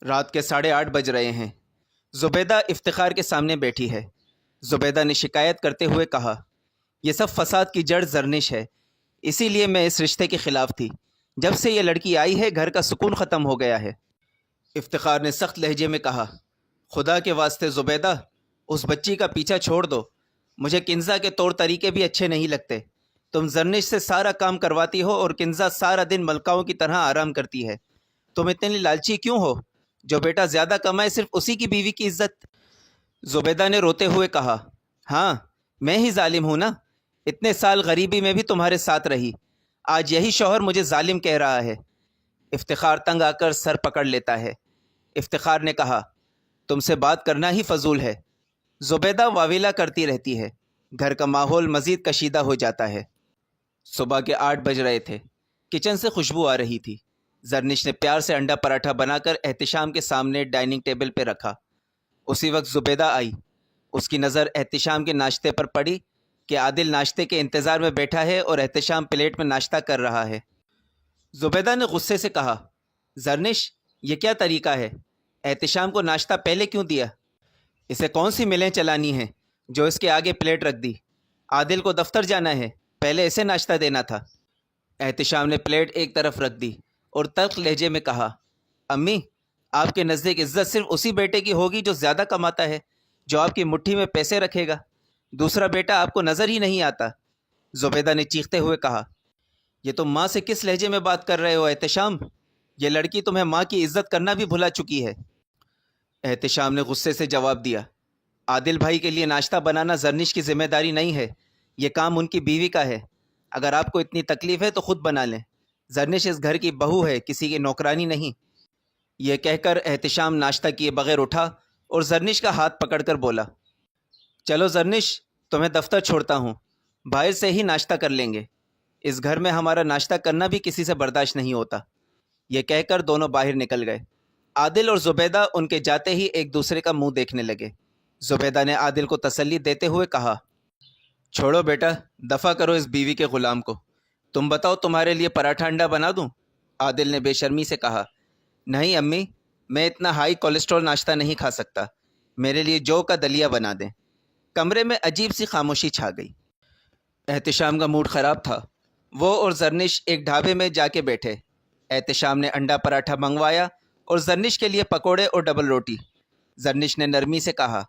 رات کے 8:30 بج رہے ہیں۔ زبیدہ افتخار کے سامنے بیٹھی ہے۔ زبیدہ نے شکایت کرتے ہوئے کہا، یہ سب فساد کی جڑ زرنش ہے، اسی لیے میں اس رشتے کے خلاف تھی۔ جب سے یہ لڑکی آئی ہے گھر کا سکون ختم ہو گیا ہے۔ افتخار نے سخت لہجے میں کہا، خدا کے واسطے زبیدہ، اس بچی کا پیچھا چھوڑ دو۔ مجھے کنزا کے طور طریقے بھی اچھے نہیں لگتے۔ تم زرنش سے سارا کام کرواتی ہو اور کنزا سارا دن ملکاؤں کی طرح آرام کرتی ہے۔ تم اتنی لالچی کیوں ہو؟ جو بیٹا زیادہ کمائے صرف اسی کی بیوی کی عزت۔ زبیدہ نے روتے ہوئے کہا، ہاں میں ہی ظالم ہوں نا، اتنے سال غریبی میں بھی تمہارے ساتھ رہی، آج یہی شوہر مجھے ظالم کہہ رہا ہے۔ افتخار تنگ آ کر سر پکڑ لیتا ہے۔ افتخار نے کہا، تم سے بات کرنا ہی فضول ہے۔ زبیدہ واویلا کرتی رہتی ہے۔ گھر کا ماحول مزید کشیدہ ہو جاتا ہے۔ صبح کے 8 بج رہے تھے۔ کچن سے خوشبو آ رہی تھی۔ زرنش نے پیار سے انڈا پراٹھا بنا کر احتشام کے سامنے ڈائننگ ٹیبل پہ رکھا۔ اسی وقت زبیدہ آئی۔ اس کی نظر احتشام کے ناشتے پر پڑی کہ عادل ناشتے کے انتظار میں بیٹھا ہے اور احتشام پلیٹ میں ناشتہ کر رہا ہے۔ زبیدہ نے غصے سے کہا، زرنش یہ کیا طریقہ ہے؟ احتشام کو ناشتہ پہلے کیوں دیا؟ اسے کون سی ملیں چلانی ہیں جو اس کے آگے پلیٹ رکھ دی؟ عادل کو دفتر جانا ہے، پہلے اسے ناشتہ دینا تھا۔ احتشام نے پلیٹ ایک طرف رکھ دی اور تلخ لہجے میں کہا، امی آپ کے نزدیک عزت صرف اسی بیٹے کی ہوگی جو زیادہ کماتا ہے، جو آپ کی مٹھی میں پیسے رکھے گا۔ دوسرا بیٹا آپ کو نظر ہی نہیں آتا۔ زبیدہ نے چیختے ہوئے کہا، یہ تم ماں سے کس لہجے میں بات کر رہے ہو احتشام؟ یہ لڑکی تمہیں ماں کی عزت کرنا بھی بھلا چکی ہے۔ احتشام نے غصے سے جواب دیا، عادل بھائی کے لیے ناشتہ بنانا زرنش کی ذمہ داری نہیں ہے، یہ کام ان کی بیوی کا ہے۔ اگر آپ کو اتنی تکلیف ہے تو خود بنا لیں۔ زرنش اس گھر کی بہو ہے، کسی کی نوکرانی نہیں۔ یہ کہہ کر احتشام ناشتہ کیے بغیر اٹھا اور زرنش کا ہاتھ پکڑ کر بولا، چلو زرنش تمہیں دفتر چھوڑتا ہوں، باہر سے ہی ناشتہ کر لیں گے۔ اس گھر میں ہمارا ناشتہ کرنا بھی کسی سے برداشت نہیں ہوتا۔ یہ کہہ کر دونوں باہر نکل گئے۔ عادل اور زبیدہ ان کے جاتے ہی ایک دوسرے کا منہ دیکھنے لگے۔ زبیدہ نے عادل کو تسلی دیتے ہوئے کہا، چھوڑو بیٹا، دفع کرو اس بیوی کے غلام کو۔ تم بتاؤ تمہارے لیے پراٹھا انڈا بنا دوں؟ عادل نے بے شرمی سے کہا، نہیں امی، میں اتنا ہائی کولیسٹرول ناشتہ نہیں کھا سکتا، میرے لیے جو کا دلیا بنا دیں۔ کمرے میں عجیب سی خاموشی چھا گئی۔ احتشام کا موڈ خراب تھا۔ وہ اور زرنش ایک ڈھابے میں جا کے بیٹھے۔ احتشام نے انڈا پراٹھا منگوایا اور زرنش کے لیے پکوڑے اور ڈبل روٹی۔ زرنش نے نرمی سے کہا،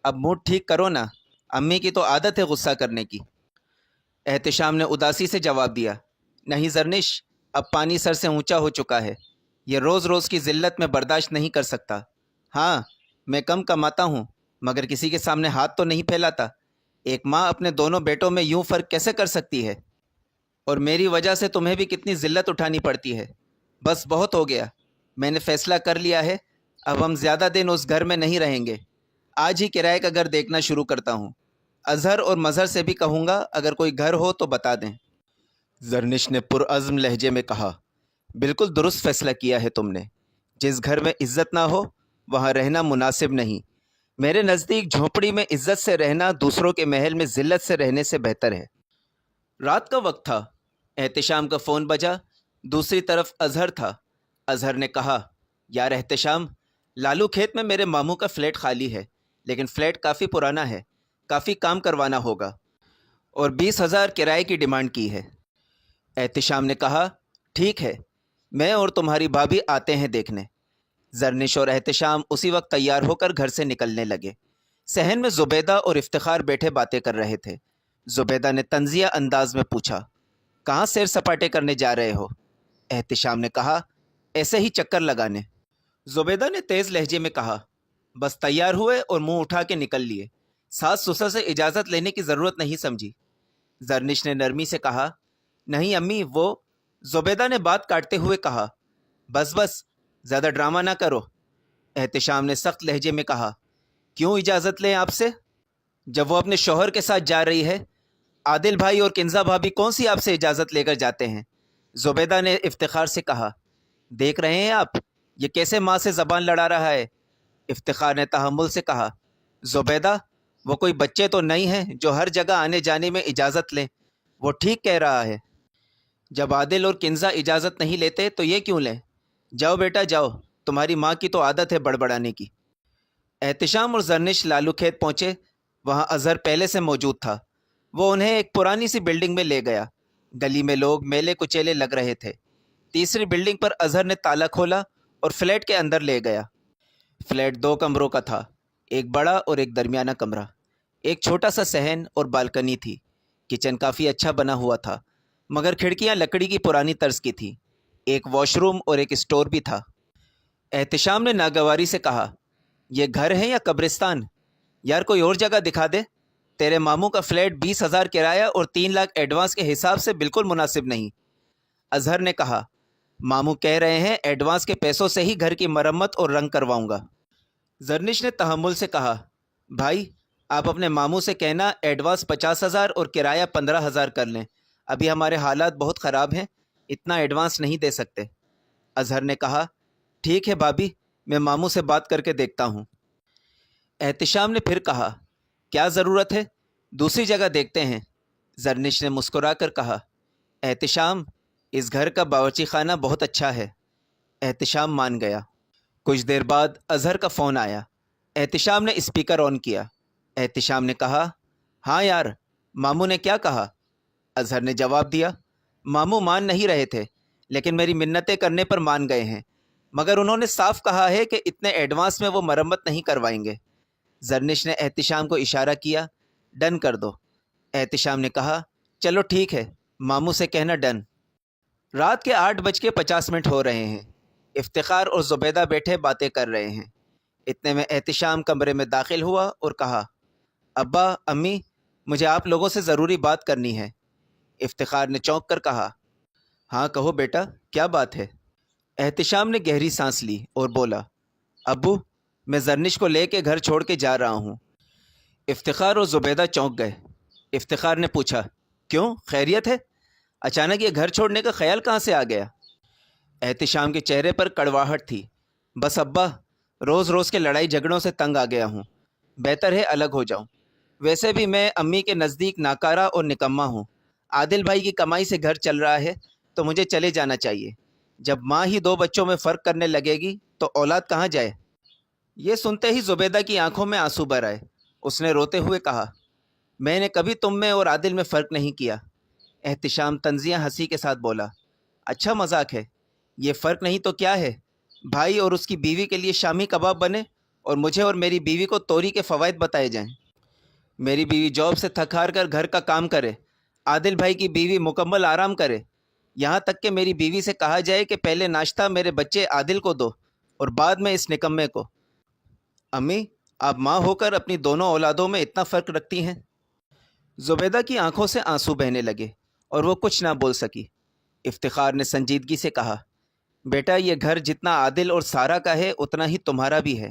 اب موڈ ٹھیک کرو نا، امی کی تو عادت ہے غصہ کرنے کی۔ احتشام نے اداسی سے جواب دیا، نہیں زرنش، اب پانی سر سے اونچا ہو چکا ہے، یہ روز روز کی ذلت میں برداشت نہیں کر سکتا۔ ہاں میں کم کماتا ہوں مگر کسی کے سامنے ہاتھ تو نہیں پھیلاتا۔ ایک ماں اپنے دونوں بیٹوں میں یوں فرق کیسے کر سکتی ہے؟ اور میری وجہ سے تمہیں بھی کتنی ذلت اٹھانی پڑتی ہے۔ بس بہت ہو گیا، میں نے فیصلہ کر لیا ہے، اب ہم زیادہ دن اس گھر میں نہیں رہیں گے۔ آج ہی کرائے کا گھر دیکھنا شروع کرتا ہوں۔ اظہر اور مظہر سے بھی کہوں گا اگر کوئی گھر ہو تو بتا دیں۔ زرنش نے پرعزم لہجے میں کہا، بالکل درست فیصلہ کیا ہے تم نے۔ جس گھر میں عزت نہ ہو وہاں رہنا مناسب نہیں۔ میرے نزدیک جھونپڑی میں عزت سے رہنا دوسروں کے محل میں ذلت سے رہنے سے بہتر ہے۔ رات کا وقت تھا۔ احتشام کا فون بجا۔ دوسری طرف اظہر تھا۔ اظہر نے کہا، یار احتشام، لالو کھیت میں میرے ماموں کا فلیٹ خالی ہے، لیکن فلیٹ کافی پرانا ہے، کافی کام کروانا ہوگا اور 20,000 کرائے کی ڈیمانڈ کی ہے۔ احتشام نے کہا، ٹھیک ہے، میں اور تمہاری بھابھی آتے ہیں دیکھنے۔ زرنش اور احتشام اسی وقت تیار ہو کر گھر سے نکلنے لگے۔ صحن میں زبیدہ اور افتخار بیٹھے باتیں کر رہے تھے۔ زبیدہ نے طنزیہ انداز میں پوچھا، کہاں سیر سپاٹے کرنے جا رہے ہو؟ احتشام نے کہا، ایسے ہی چکر لگانے۔ زبیدہ نے تیز لہجے میں کہا، بس تیار ہوئے اور منہ اٹھا کے نکل لیے، ساس سسر سے اجازت لینے کی ضرورت نہیں سمجھی۔ زرنش نے نرمی سے کہا، نہیں امی وہ۔ زبیدہ نے بات کاٹتے ہوئے کہا، بس بس زیادہ ڈرامہ نہ کرو۔ احتشام نے سخت لہجے میں کہا، کیوں اجازت لیں آپ سے؟ جب وہ اپنے شوہر کے ساتھ جا رہی ہے، عادل بھائی اور کنزا بھابھی کون سی آپ سے اجازت لے کر جاتے ہیں؟ زبیدہ نے افتخار سے کہا، دیکھ رہے ہیں آپ یہ کیسے ماں سے زبان لڑا رہا ہے؟ افتخار نے تحمل سے کہا، زبیدہ وہ کوئی بچے تو نہیں ہیں جو ہر جگہ آنے جانے میں اجازت لیں، وہ ٹھیک کہہ رہا ہے۔ جب عادل اور کنزا اجازت نہیں لیتے تو یہ کیوں لیں؟ جاؤ بیٹا جاؤ، تمہاری ماں کی تو عادت ہے بڑبڑانے کی۔ احتشام اور زرنش لالو کھیت پہنچے۔ وہاں اظہر پہلے سے موجود تھا۔ وہ انہیں ایک پرانی سی بلڈنگ میں لے گیا۔ گلی میں لوگ میلے کچیلے لگ رہے تھے۔ تیسری بلڈنگ پر اظہر نے تالا کھولا اور فلیٹ کے اندر لے گیا۔ فلیٹ 2 کمروں کا تھا، ایک بڑا اور ایک درمیانہ کمرہ۔ ایک چھوٹا سا صحن اور بالکنی تھی۔ کچن کافی اچھا بنا ہوا تھا، مگر کھڑکیاں لکڑی کی پرانی طرز کی تھیں۔ ایک واش روم اور ایک اسٹور بھی تھا۔ احتشام نے ناگواری سے کہا، یہ گھر ہے یا قبرستان؟ یار کوئی اور جگہ دکھا دے۔ تیرے ماموں کا فلیٹ 20,000 کرایہ اور 3 لاکھ ایڈوانس کے حساب سے بالکل مناسب نہیں۔ اظہر نے کہا، ماموں کہہ رہے ہیں ایڈوانس کے پیسوں سے ہی گھر کی مرمت اور رنگ کرواؤں گا۔ زرنش نے تحمل سے کہا، بھائی آپ اپنے ماموں سے کہنا ایڈوانس 50,000 اور کرایہ 15,000 کر لیں۔ ابھی ہمارے حالات بہت خراب ہیں، اتنا ایڈوانس نہیں دے سکتے۔ اظہر نے کہا، ٹھیک ہے بھابھی، میں ماموں سے بات کر کے دیکھتا ہوں۔ احتشام نے پھر کہا، کیا ضرورت ہے، دوسری جگہ دیکھتے ہیں۔ زرنش نے مسکرا کر کہا، احتشام اس گھر کا باورچی خانہ بہت اچھا ہے۔ احتشام مان گیا۔ کچھ دیر بعد اظہر کا فون آیا۔ احتشام نے اسپیکر آن کیا۔ احتشام نے کہا، ہاں یار، ماموں نے کیا کہا؟ اظہر نے جواب دیا، ماموں مان نہیں رہے تھے، لیکن میری منتیں کرنے پر مان گئے ہیں، مگر انہوں نے صاف کہا ہے کہ اتنے ایڈوانس میں وہ مرمت نہیں کروائیں گے۔ زرنش نے احتشام کو اشارہ کیا، ڈن کر دو۔ احتشام نے کہا، چلو ٹھیک ہے، ماموں سے کہنا ڈن۔ رات کے 8:50 ہو رہے ہیں۔ افتخار اور زبیدہ بیٹھے باتیں کر رہے ہیں۔ اتنے میں احتشام کمرے میں داخل ہوا اور کہا، ابا امی، مجھے آپ لوگوں سے ضروری بات کرنی ہے۔ افتخار نے چونک کر کہا، ہاں کہو بیٹا، کیا بات ہے؟ احتشام نے گہری سانس لی اور بولا، ابو میں زرنش کو لے کے گھر چھوڑ کے جا رہا ہوں۔ افتخار اور زبیدہ چونک گئے۔ افتخار نے پوچھا، کیوں، خیریت ہے؟ اچانک یہ گھر چھوڑنے کا خیال کہاں سے آ گیا؟ احتشام کے چہرے پر کڑواہٹ تھی۔ بس ابا، روز روز کے لڑائی جھگڑوں سے تنگ آ گیا ہوں، بہتر ہے الگ ہو جاؤں۔ ویسے بھی میں امی کے نزدیک ناکارہ اور نکما ہوں۔ عادل بھائی کی کمائی سے گھر چل رہا ہے تو مجھے چلے جانا چاہیے۔ جب ماں ہی 2 بچوں میں فرق کرنے لگے گی تو اولاد کہاں جائے؟ یہ سنتے ہی زبیدہ کی آنکھوں میں آنسو بھر آئے۔ اس نے روتے ہوئے کہا، میں نے کبھی تم میں اور عادل میں فرق نہیں کیا۔ احتشام طنزیہ ہنسی کے ساتھ بولا، اچھا مذاق ہے، یہ فرق نہیں تو کیا ہے؟ بھائی اور اس کی بیوی کے لیے شامی کباب بنے اور مجھے اور میری بیوی کو توری کے فوائد بتائے جائیں۔ میری بیوی جاب سے تھک ہار کر گھر کا کام کرے، عادل بھائی کی بیوی مکمل آرام کرے، یہاں تک کہ میری بیوی سے کہا جائے کہ پہلے ناشتہ میرے بچے عادل کو دو اور بعد میں اس نکمے کو۔ امی، آپ ماں ہو کر اپنی دونوں اولادوں میں اتنا فرق رکھتی ہیں؟ زبیدہ کی آنکھوں سے آنسو بہنے لگے اور وہ کچھ نہ بول سکی۔ افتخار نے سنجیدگی سے کہا، بیٹا یہ گھر جتنا عادل اور سارا کا ہے اتنا ہی تمہارا بھی ہے،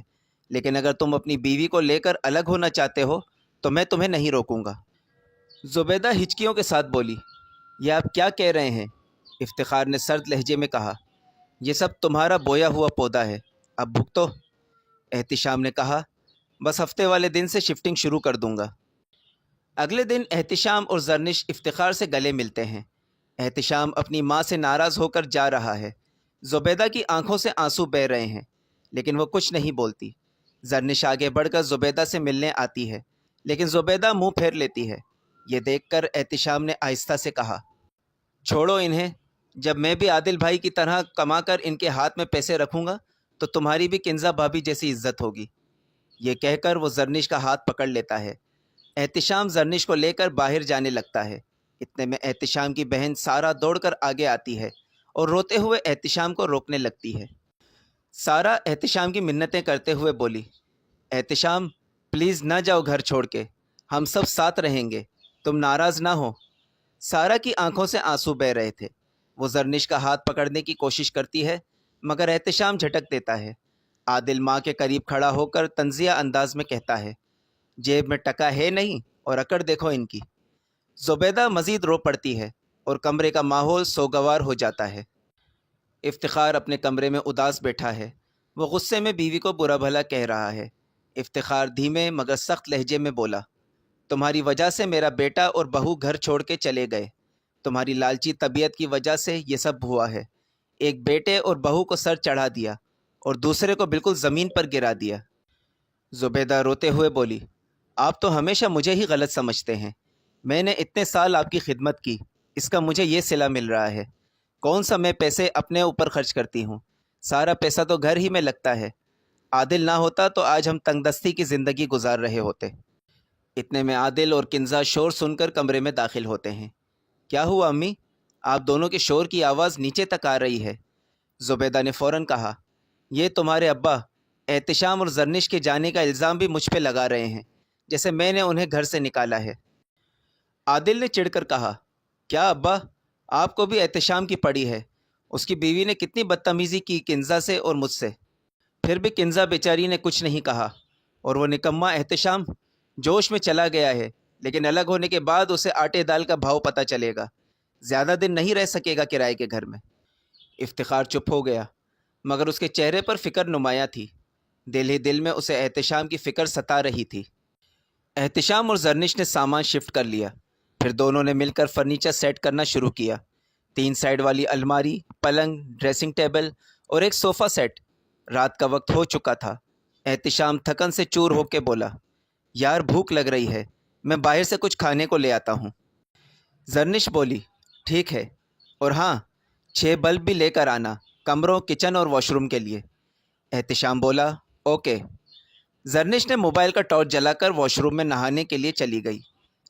لیکن اگر تم اپنی بیوی کو لے کر الگ ہونا چاہتے ہو تو میں تمہیں نہیں روکوں گا۔ زبیدہ ہچکیوں کے ساتھ بولی، یہ آپ کیا کہہ رہے ہیں؟ افتخار نے سرد لہجے میں کہا، یہ سب تمہارا بویا ہوا پودا ہے، اب بھگتو۔ احتشام نے کہا، بس ہفتے والے دن سے شفٹنگ شروع کر دوں گا۔ اگلے دن احتشام اور زرنش افتخار سے گلے ملتے ہیں۔ احتشام اپنی ماں سے ناراض ہو کر جا رہا ہے۔ زبیدہ کی آنکھوں سے آنسو بہہ رہے ہیں، لیکن وہ کچھ نہیں بولتی۔ زرنش آگے بڑھ کر زبیدہ سے ملنے آتی ہے، لیکن زبیدہ منہ پھیر لیتی ہے۔ یہ دیکھ کر احتشام نے آہستہ سے کہا، چھوڑو انہیں، جب میں بھی عادل بھائی کی طرح کما کر ان کے ہاتھ میں پیسے رکھوں گا تو تمہاری بھی کنزا بھابھی جیسی عزت ہوگی۔ یہ کہہ کر وہ زرنش کا ہاتھ پکڑ لیتا ہے۔ احتشام زرنش کو لے کر باہر جانے لگتا ہے۔ اتنے میں احتشام کی بہن سارا دوڑ کر آگے آتی ہے اور روتے ہوئے احتشام کو روکنے لگتی ہے۔ سارا احتشام کی منتیں کرتے ہوئے بولی، احتشام پلیز نہ جاؤ گھر چھوڑ کے، ہم سب ساتھ رہیں گے، تم ناراض نہ ہو۔ سارا کی آنکھوں سے آنسو بہہ رہے تھے۔ وہ زرنش کا ہاتھ پکڑنے کی کوشش کرتی ہے، مگر احتشام جھٹک دیتا ہے۔ عادل ماں کے قریب کھڑا ہو کر طنزیہ انداز میں کہتا ہے، جیب میں ٹکا ہے نہیں اور اکڑ دیکھو ان کی۔ زبیدہ مزید رو پڑتی ہے اور کمرے کا ماحول سوگوار ہو جاتا ہے۔ افتخار اپنے کمرے میں اداس بیٹھا ہے۔ وہ غصے میں بیوی کو برا بھلا کہہ رہا ہے۔ افتخار دھیمے مگر سخت لہجے میں بولا، تمہاری وجہ سے میرا بیٹا اور بہو گھر چھوڑ کے چلے گئے، تمہاری لالچی طبیعت کی وجہ سے یہ سب ہوا ہے۔ ایک بیٹے اور بہو کو سر چڑھا دیا اور دوسرے کو بالکل زمین پر گرا دیا۔ زبیدہ روتے ہوئے بولی، آپ تو ہمیشہ مجھے ہی غلط سمجھتے ہیں۔ میں نے اتنے سال آپ کی خدمت کی، اس کا مجھے یہ صلہ مل رہا ہے۔ کون سا میں پیسے اپنے اوپر خرچ کرتی ہوں، سارا پیسہ تو گھر ہی میں لگتا ہے۔ عادل نہ ہوتا تو آج ہم تنگ دستی کی زندگی گزار رہے ہوتے۔ اتنے میں عادل اور کنزا شور سن کر کمرے میں داخل ہوتے ہیں۔ کیا ہوا امی؟ آپ دونوں کے شور کی آواز نیچے تک آ رہی ہے۔ زبیدہ نے فوراً کہا، یہ تمہارے ابا احتشام اور زرنش کے جانے کا الزام بھی مجھ پہ لگا رہے ہیں، جیسے میں نے انہیں گھر سے نکالا ہے۔ عادل نے چڑھ کر کہا، کیا ابا، آپ کو بھی احتشام کی پڑی ہے؟ اس کی بیوی نے کتنی بدتمیزی کی کنزا سے اور مجھ سے۔ پھر بھی کنزا بیچاری نے کچھ نہیں کہا، اور وہ نکما احتشام جوش میں چلا گیا ہے، لیکن الگ ہونے کے بعد اسے آٹے دال کا بھاؤ پتہ چلے گا، زیادہ دن نہیں رہ سکے گا کرائے کے گھر میں۔ افتخار چپ ہو گیا، مگر اس کے چہرے پر فکر نمایاں تھی۔ دل ہی دل میں اسے احتشام کی فکر ستا رہی تھی۔ احتشام اور زرنش نے سامان شفٹ کر لیا، پھر دونوں نے مل کر فرنیچر سیٹ کرنا شروع کیا۔ 3 سائڈ والی الماری، پلنگ، ڈریسنگ ٹیبل اور ایک صوفہ سیٹ۔ رات کا وقت ہو چکا تھا۔ احتشام تھکن سے چور ہو کے بولا، یار بھوک لگ رہی ہے، میں باہر سے کچھ کھانے کو لے آتا ہوں۔ زرنش بولی، ٹھیک ہے، اور ہاں 6 بلب بھی لے کر آنا، کمروں، کچن اور واش روم کے لیے۔ احتشام بولا، اوکے۔ زرنش نے موبائل کا ٹارچ جلا کر واش روم میں نہانے کے لیے چلی گئی۔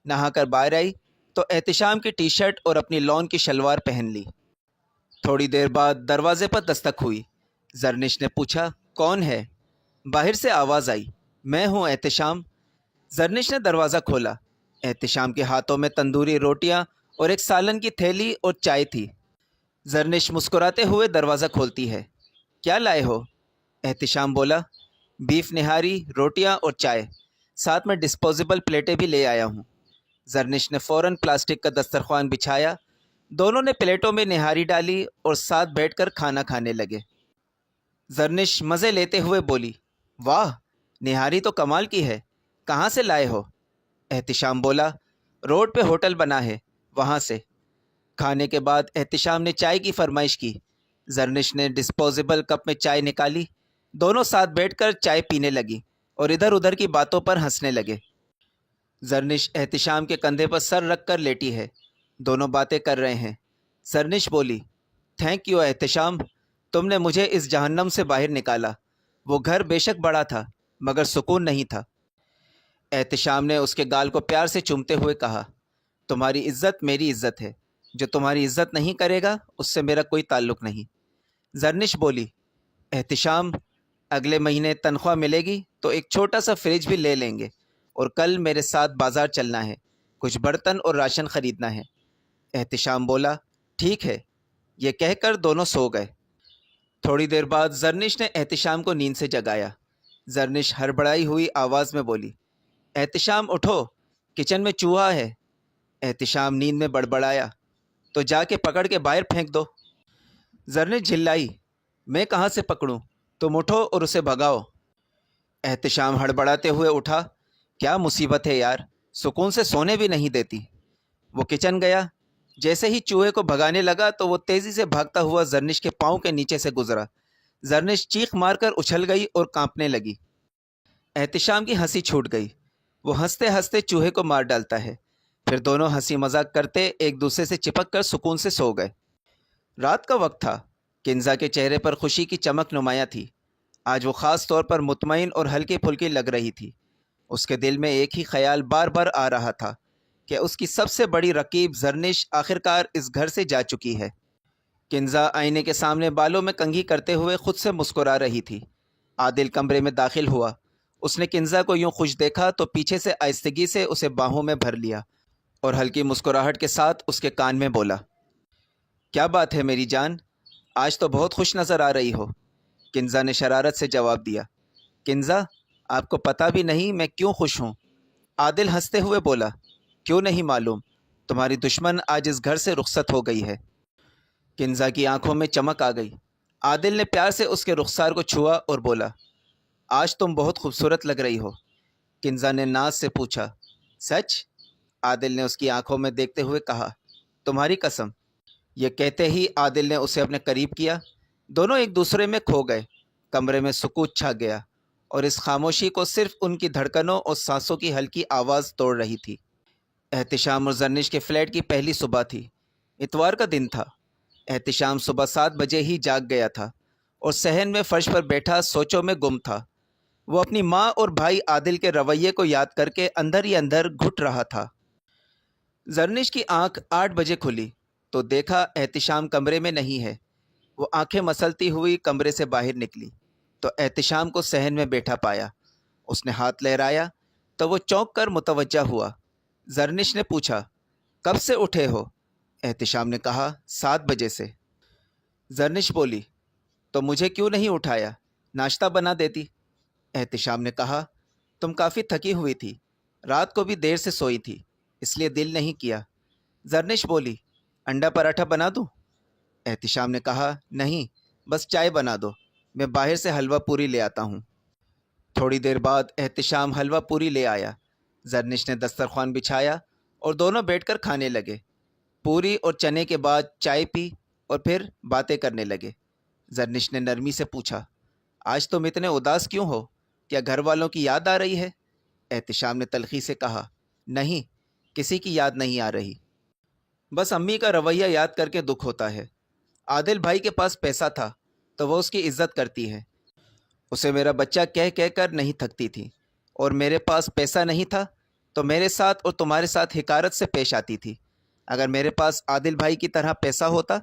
نہا کر باہر آئی تو احتشام کی ٹی شرٹ اور اپنی لون کی شلوار پہن لی۔ تھوڑی دیر بعد دروازے پر دستک ہوئی۔ زرنش نے پوچھا، کون ہے؟ باہر سے آواز آئی، میں ہوں احتشام۔ زرنش نے دروازہ کھولا۔ احتشام کے ہاتھوں میں تندوری روٹیاں اور ایک سالن کی تھیلی اور چائے تھی۔ زرنش مسکراتے ہوئے دروازہ کھولتی ہے، کیا لائے ہو؟ احتشام بولا، بیف نہاری، روٹیاں اور چائے، ساتھ میں ڈسپوزیبل پلیٹیں بھی لے آیا ہوں۔ زرنش نے فوراً پلاسٹک کا دسترخوان بچھایا۔ دونوں نے پلیٹوں میں نہاری ڈالی اور ساتھ بیٹھ کر کھانا کھانے لگے۔ زرنش مزے لیتے ہوئے بولی، واہ، نہاری تو کمال کی ہے، کہاں سے لائے ہو؟ احتشام بولا، روڈ پہ ہوٹل بنا ہے، وہاں سے۔ کھانے کے بعد احتشام نے چائے کی فرمائش کی۔ زرنش نے ڈسپوزیبل کپ میں چائے نکالی۔ دونوں ساتھ بیٹھ کر چائے پینے لگی اور ادھر ادھر کی باتوں پر ہنسنے لگے۔ زرنش احتشام کے کندھے پر سر رکھ کر لیٹی ہے، دونوں باتیں کر رہے ہیں۔ زرنش بولی، تھینک یو احتشام، تم نے مجھے اس جہنم سے باہر نکالا۔ وہ گھر بے شک بڑا تھا، مگر سکون نہیں تھا۔ احتشام نے اس کے گال کو پیار سے چومتے ہوئے کہا، تمہاری عزت میری عزت ہے، جو تمہاری عزت نہیں کرے گا اس سے میرا کوئی تعلق نہیں۔ زرنش بولی، احتشام، اگلے مہینے تنخواہ ملے گی تو ایک چھوٹا سا فریج بھی لے لیں گے، اور کل میرے ساتھ بازار چلنا ہے، کچھ برتن اور راشن خریدنا ہے۔ احتشام بولا، ٹھیک ہے۔ یہ کہہ کر دونوں سو گئے۔ تھوڑی دیر بعد زرنش نے احتشام کو نیند سے جگایا۔ زرنش ہڑبڑائی ہوئی آواز میں بولی، احتشام اٹھو، کچن میں چوہا ہے۔ احتشام نیند میں بڑبڑایا، تو جا کے پکڑ کے باہر پھینک دو۔ زرنش جھلائی، میں کہاں سے پکڑوں، تم اٹھو اور اسے بھگاؤ۔ احتشام ہڑبڑاتے ہوئے اٹھا، کیا مصیبت ہے یار، سکون سے سونے بھی نہیں دیتی۔ وہ کچن گیا۔ جیسے ہی چوہے کو بھگانے لگا تو وہ تیزی سے بھاگتا ہوا زرنش کے پاؤں کے نیچے سے گزرا۔ زرنش چیخ مار کر اچھل گئی اور کانپنے لگی۔ احتشام کی ہنسی چھوٹ گئی۔ وہ ہنستے ہنستے چوہے کو مار ڈالتا ہے، پھر دونوں ہنسی مذاق کرتے ایک دوسرے سے چپک کر سکون سے سو گئے۔ رات کا وقت تھا۔ کنزا کے چہرے پر خوشی کی چمک نمایاں تھی۔ آج وہ خاص طور پر مطمئن اور ہلکی پھلکی لگ رہی تھی۔ اس کے دل میں ایک ہی خیال بار بار آ رہا تھا کہ اس کی سب سے بڑی رقیب زرنش آخرکار اس گھر سے جا چکی ہے۔ کنزا آئینے کے سامنے بالوں میں کنگھی کرتے ہوئے خود سے مسکرا رہی تھی۔ عادل کمرے میں داخل ہوا۔ اس نے کنزا کو یوں خوش دیکھا تو پیچھے سے آہستگی سے اسے باہوں میں بھر لیا اور ہلکی مسکراہٹ کے ساتھ اس کے کان میں بولا، کیا بات ہے میری جان، آج تو بہت خوش نظر آ رہی ہو۔ کنزا نے شرارت سے جواب دیا، کنزا، آپ کو پتہ بھی نہیں میں کیوں خوش ہوں۔ عادل ہنستے ہوئے بولا، کیوں نہیں معلوم، تمہاری دشمن آج اس گھر سے رخصت ہو گئی ہے۔ کنزا کی آنکھوں میں چمک آ گئی۔ عادل نے پیار سے اس کے رخسار کو چھوا اور بولا، آج تم بہت خوبصورت لگ رہی ہو۔ کنزا نے ناز سے پوچھا، سچ؟ عادل نے اس کی آنکھوں میں دیکھتے ہوئے کہا، تمہاری قسم۔ یہ کہتے ہی عادل نے اسے اپنے قریب کیا۔ دونوں ایک دوسرے میں کھو گئے۔ کمرے میں سکوت چھا گیا اور اس خاموشی کو صرف ان کی دھڑکنوں اور سانسوں کی ہلکی آواز توڑ رہی تھی۔ احتشام اور زرنش کے فلیٹ کی پہلی صبح تھی۔ اتوار کا دن تھا۔ احتشام صبح 7 بجے ہی جاگ گیا تھا اور صحن میں فرش پر بیٹھا سوچوں میں گم تھا۔ وہ اپنی ماں اور بھائی عادل کے رویے کو یاد کر کے اندر ہی اندر گھٹ رہا تھا۔ زرنش کی آنکھ 8 بجے کھلی تو دیکھا احتشام کمرے میں نہیں ہے۔ وہ آنکھیں مسلتی ہوئی کمرے سے باہر نکلی تو احتشام کو صحن میں بیٹھا پایا۔ اس نے ہاتھ لہرایا تو وہ چونک کر متوجہ ہوا۔ زرنش نے پوچھا، کب سے اٹھے ہو؟ احتشام نے کہا، 7 بجے سے۔ زرنش بولی، تو مجھے کیوں نہیں اٹھایا؟ ناشتہ بنا دیتی۔ احتشام نے کہا، تم کافی تھکی ہوئی تھی، رات کو بھی دیر سے سوئی تھی، اس لیے دل نہیں کیا۔ زرنش بولی، انڈا پراٹھا بنا دوں؟ احتشام نے کہا، نہیں، بس چائے بنا دو، میں باہر سے حلوہ پوری لے آتا ہوں۔ تھوڑی دیر بعد احتشام حلوہ پوری لے آیا۔ زرنش نے دسترخوان بچھایا اور دونوں بیٹھ کر کھانے لگے۔ پوری اور چنے کے بعد چائے پی اور پھر باتیں کرنے لگے۔ زرنش نے نرمی سے پوچھا، آج تم اتنے اداس کیوں ہو؟ کیا گھر والوں کی یاد آ رہی ہے؟ احتشام نے تلخی سے کہا، نہیں، کسی کی یاد نہیں آ رہی، بس امی کا رویہ یاد کر کے دکھ ہوتا ہے۔ عادل بھائی کے پاس پیسہ تھا تو وہ اس کی عزت کرتی ہے، اسے میرا بچہ کہہ کہہ کر نہیں تھکتی تھی، اور میرے پاس پیسہ نہیں تھا تو میرے ساتھ اور تمہارے ساتھ حقارت سے پیش آتی تھی۔ اگر میرے پاس عادل بھائی کی طرح پیسہ ہوتا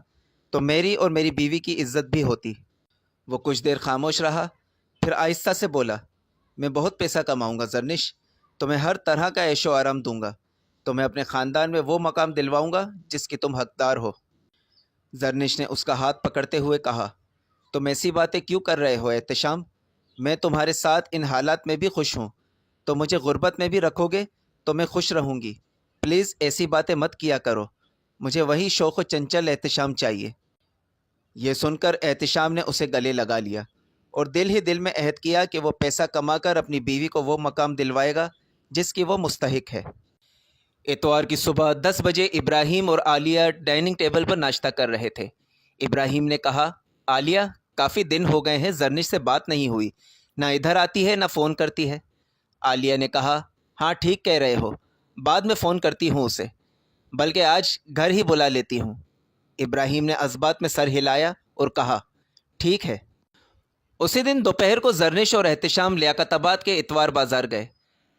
تو میری اور میری بیوی کی عزت بھی ہوتی۔ وہ کچھ دیر خاموش رہا، پھر آہستہ سے بولا، میں بہت پیسہ کماؤں گا زرنش، تمہیں ہر طرح کا عیش و آرام دوں گا، تمہیں اپنے خاندان میں وہ مقام دلواؤں گا جس کی تم حقدار ہو۔ زرنش نے اس کا ہاتھ پکڑتے ہوئے کہا، تم ایسی باتیں کیوں کر رہے ہو احتشام؟ میں تمہارے ساتھ ان حالات میں بھی خوش ہوں، تو مجھے غربت میں بھی رکھو گے تو میں خوش رہوں گی۔ پلیز ایسی باتیں مت کیا کرو، مجھے وہی شوق و چنچل احتشام چاہیے۔ یہ سن کر احتشام نے اسے گلے لگا لیا اور دل ہی دل میں عہد کیا کہ وہ پیسہ کما کر اپنی بیوی کو وہ مقام دلوائے گا جس کی وہ مستحق ہے۔ اتوار کی صبح 10 بجے ابراہیم اور عالیہ ڈائننگ ٹیبل پر ناشتہ کر رہے تھے۔ ابراہیم نے کہا، عالیہ، کافی دن ہو گئے ہیں زرنش سے بات نہیں ہوئی، نہ ادھر آتی ہے نہ فون کرتی ہے۔ عالیہ نے کہا، ہاں ٹھیک کہہ رہے ہو، بعد میں فون کرتی ہوں اسے، بلکہ آج گھر ہی بلا لیتی ہوں۔ ابراہیم نے اثبات میں سر ہلایا اور کہا، ٹھیک ہے۔ اسی دن دوپہر کو زرنش اور احتشام لیاقت آباد کے اتوار بازار گئے۔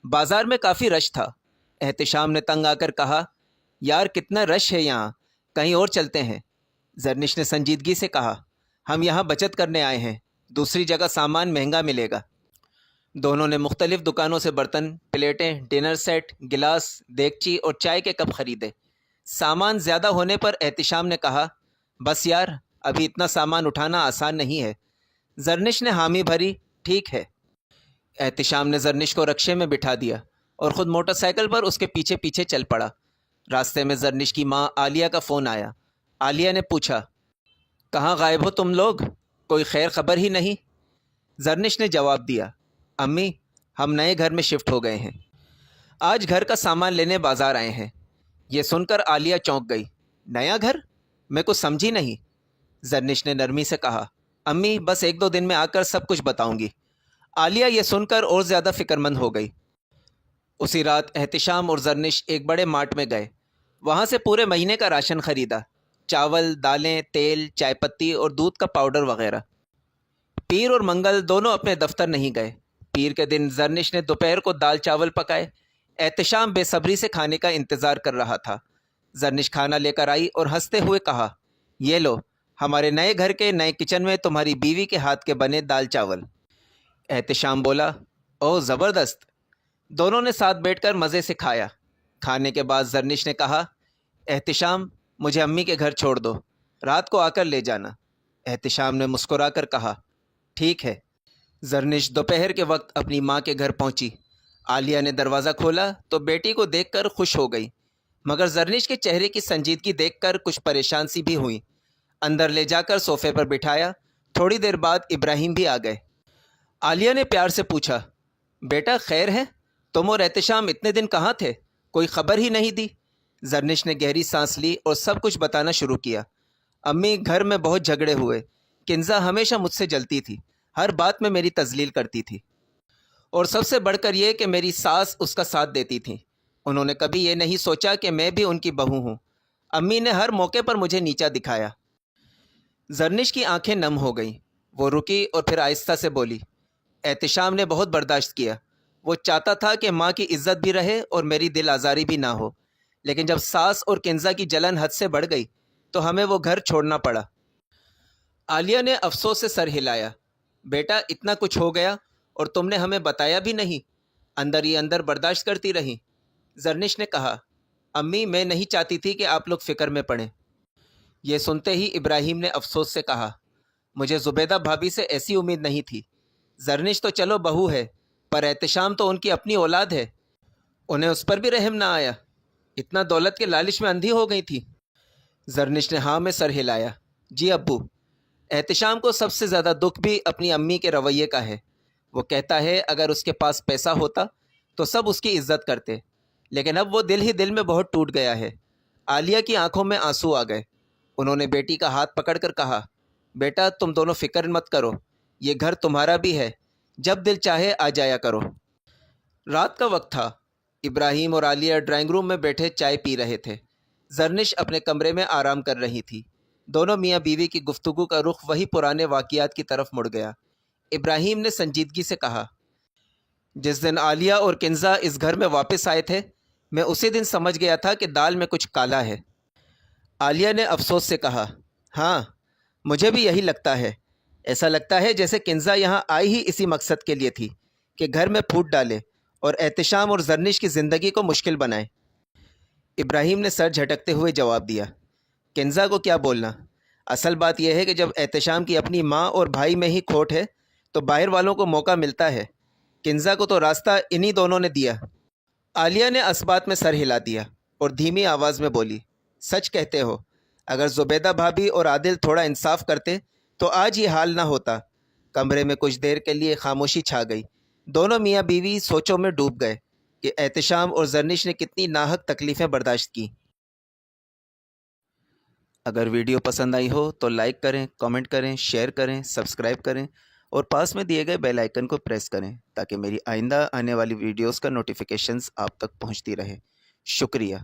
بازار میں کافی رش تھا۔ احتشام نے تنگ آ کر کہا، یار کتنا رش ہے یہاں، کہیں اور چلتے ہیں۔ زرنش نے سنجیدگی سے کہا، ہم یہاں بچت کرنے آئے ہیں، دوسری جگہ سامان مہنگا ملے گا۔ دونوں نے مختلف دکانوں سے برتن، پلیٹیں، ڈنر سیٹ، گلاس، دیگچی اور چائے کے کپ خریدے۔ سامان زیادہ ہونے پر احتشام نے کہا، بس یار، ابھی اتنا سامان اٹھانا آسان نہیں ہے۔ زرنش نے حامی بھری، ٹھیک ہے۔ احتشام نے زرنش کو رکشے میں بٹھا دیا اور خود موٹر سائیکل پر اس کے پیچھے پیچھے چل پڑا۔ راستے میں زرنش کی ماں عالیہ کا فون آیا۔ عالیہ نے پوچھا، کہاں غائب ہو تم لوگ؟ کوئی خیر خبر ہی نہیں؟ زرنش نے جواب دیا، امی، ہم نئے گھر میں شفٹ ہو گئے ہیں، آج گھر کا سامان لینے بازار آئے ہیں۔ یہ سن کر عالیہ چونک گئی، نیا گھر؟ میں کچھ سمجھی نہیں۔ زرنش نے نرمی سے کہا، امی، بس 1-2 دن میں آ کر سب کچھ بتاؤں گی۔ عالیہ یہ سن کر اور زیادہ فکر مند ہو گئی۔ اسی رات احتشام اور زرنش ایک بڑے مارٹ میں گئے، وہاں سے پورے مہینے کا راشن خریدا، چاول، دالیں، تیل، چائے پتی اور دودھ کا پاؤڈر وغیرہ۔ پیر اور منگل دونوں اپنے دفتر نہیں گئے۔ پیر کے دن زرنش نے دوپہر کو دال چاول پکائے۔ احتشام بے صبری سے کھانے کا انتظار کر رہا تھا۔ زرنش کھانا لے کر آئی اور ہنستے ہوئے کہا، یہ لو، ہمارے نئے گھر کے نئے کچن میں تمہاری بیوی کے ہاتھ کے بنے دال چاول۔ احتشام بولا، اوہ زبردست۔ دونوں نے ساتھ بیٹھ کر مزے سے کھایا۔ کھانے کے بعد زرنش نے کہا، احتشام، مجھے امی کے گھر چھوڑ دو، رات کو آ کر لے جانا۔ احتشام نے مسکرا کر کہا، ٹھیک ہے۔ زرنش دوپہر کے وقت اپنی ماں کے گھر پہنچی۔ عالیہ نے دروازہ کھولا تو بیٹی کو دیکھ کر خوش ہو گئی، مگر زرنش کے چہرے کی سنجیدگی دیکھ کر کچھ پریشان سی بھی ہوئی۔ اندر لے جا کر صوفے پر بٹھایا۔ تھوڑی دیر بعد ابراہیم بھی آ گئے۔ عالیہ نے پیار سے پوچھا، بیٹا خیر ہے؟ تم اور احتشام اتنے دن کہاں تھے؟ کوئی خبر ہی نہیں دی۔ زرنش نے گہری سانس لی اور سب کچھ بتانا شروع کیا۔ امی، گھر میں بہت جھگڑے ہوئے، کنزا ہمیشہ مجھ سے جلتی تھی، ہر بات میں میری تذلیل کرتی تھی، اور سب سے بڑھ کر یہ کہ میری ساس اس کا ساتھ دیتی تھیں۔ انہوں نے کبھی یہ نہیں سوچا کہ میں بھی ان کی بہو ہوں۔ امی نے ہر موقع پر مجھے نیچا دکھایا۔ زرنش کی آنکھیں نم ہو گئیں۔ وہ رکی اور پھر آہستہ سے بولی، احتشام نے بہت برداشت کیا۔ وہ چاہتا تھا کہ ماں کی عزت بھی رہے اور میری دل آزاری بھی نہ ہو، لیکن جب ساس اور کنزا کی جلن حد سے بڑھ گئی تو ہمیں وہ گھر چھوڑنا پڑا۔ عالیہ نے افسوس سے سر ہلایا۔ بیٹا، اتنا کچھ ہو گیا اور تم نے ہمیں بتایا بھی نہیں، اندر ہی اندر برداشت کرتی رہیں۔ زرنش نے کہا، امی میں نہیں چاہتی تھی کہ آپ لوگ فکر میں پڑیں۔ یہ سنتے ہی ابراہیم نے افسوس سے کہا، مجھے زبیدہ بھابھی سے ایسی امید نہیں تھی۔ زرنش تو چلو بہو ہے، پر احتشام تو ان کی اپنی اولاد ہے، انہیں اس پر بھی رحم نہ آیا؟ اتنا دولت کے لالچ میں اندھی ہو گئی تھی۔ زرنش نے ہاں میں سر ہلایا۔ جی ابو، احتشام کو سب سے زیادہ دکھ بھی اپنی امی کے رویے کا ہے۔ وہ کہتا ہے اگر اس کے پاس پیسہ ہوتا تو سب اس کی عزت کرتے، لیکن اب وہ دل ہی دل میں بہت ٹوٹ گیا ہے۔ عالیہ کی آنکھوں میں آنسو آ گئے۔ انہوں نے بیٹی کا ہاتھ پکڑ کر کہا، بیٹا تم دونوں فکر مت کرو، یہ گھر تمہارا بھی ہے، جب دل چاہے آ جایا کرو۔ رات کا وقت تھا۔ ابراہیم اور عالیہ ڈرائنگ روم میں بیٹھے چائے پی رہے تھے۔ زرنش اپنے کمرے میں آرام کر رہی تھی۔ دونوں میاں بیوی کی گفتگو کا رخ وہی پرانے واقعات کی طرف مڑ گیا۔ ابراہیم نے سنجیدگی سے کہا، جس دن عالیہ اور کنزا اس گھر میں واپس آئے تھے، میں اسی دن سمجھ گیا تھا کہ دال میں کچھ کالا ہے۔ عالیہ نے افسوس سے کہا، ہاں مجھے بھی یہی لگتا ہے۔ ایسا لگتا ہے جیسے کنزا یہاں آئی ہی اسی مقصد کے لیے تھی کہ گھر میں پھوٹ ڈالے اور احتشام اور زرنش کی زندگی کو مشکل بنائے۔ ابراہیم نے سر جھٹکتے ہوئے جواب دیا، کنزا کو کیا بولنا؟ اصل بات یہ ہے کہ جب احتشام کی اپنی ماں اور بھائی میں ہی کھوٹ ہے تو باہر والوں کو موقع ملتا ہے۔ کنزا کو تو راستہ انہی دونوں نے دیا۔ عالیہ نے اسبات میں سر ہلا دیا اور دھیمی آواز میں بولی، سچ کہتے ہو، اگر زبیدہ بھابھی اور عادل تھوڑا انصاف کرتے تو آج یہ حال نہ ہوتا۔ کمرے میں کچھ دیر کے لیے خاموشی چھا گئی۔ دونوں میاں بیوی سوچوں میں ڈوب گئے کہ احتشام اور زرنش نے کتنی ناحق تکلیفیں برداشت کی۔ اگر ویڈیو پسند آئی ہو تو لائک کریں، کامنٹ کریں، شیئر کریں، سبسکرائب کریں اور پاس میں دیے گئے بیل آئیکن کو پریس کریں تاکہ میری آئندہ آنے والی ویڈیوز کا نوٹیفیکیشنز آپ تک پہنچتی رہے۔ شکریہ۔